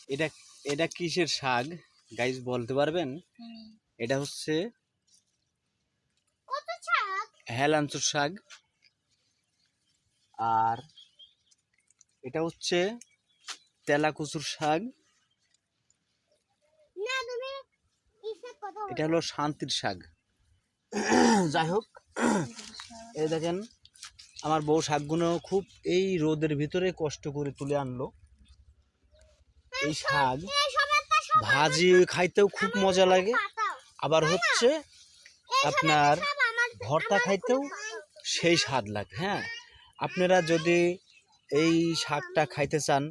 এটা এটা কিসের শাক গাইস বলতে পারবেন? এটা হচ্ছে হেলাঞ্চুর শাক। আর এটা হচ্ছে তেলাকুচুর শাক। এটা হলো শান্তির শাক। যাই হোক, এই দেখেন আমার বউ শাকগুলো খুব এই রোদের ভিতরে কষ্ট করে তুলে আনলো। এই শাক ভাজি খাইতেও খুব মজা লাগে, আবার হচ্ছে আপনার ভর্তা খাইতেও সেই স্বাদ লাগে। হ্যাঁ, আপনারা যদি এই শাকটা খাইতে চান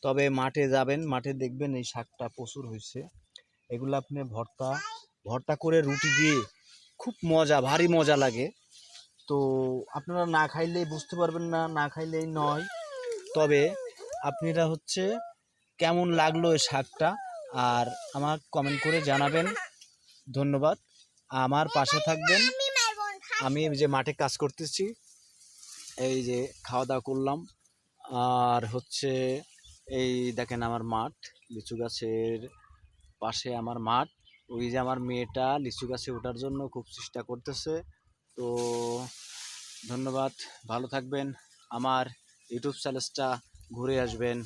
তবে মাঠে যাবেন, মাঠে দেখবেন এই শাকটা প্রচুর হয়েছে। এগুলো আপনি ভর্তা ভর্তা করে রুটি দিয়ে খুব মজা, ভারী মজা লাগে। তো আপনারা না খাইলেই বুঝতে পারবেন না, না খাইলেই নয়। তবে আপনারা হচ্ছে কেমন লাগলো এই শাকটা আর আমার কমেন্ট করে জানাবেন। ধন্যবাদ, আমার পাশে থাকবেন। আমি যে মাঠে কাজ করতেছি, এই যে খাওয়া দাওয়া করলাম, আর হচ্ছে এই দেখেন আমার মাঠ, লিচু গাছের পাশে আমার মাঠ। ওই যে আমার মেয়েটা লিচু গাছে ওঠার জন্য খুব চেষ্টা করতেছে। তো ধন্যবাদ, ভালো থাকবেন, আমার ইউটিউব চ্যানেলটা ঘুরে আসবেন।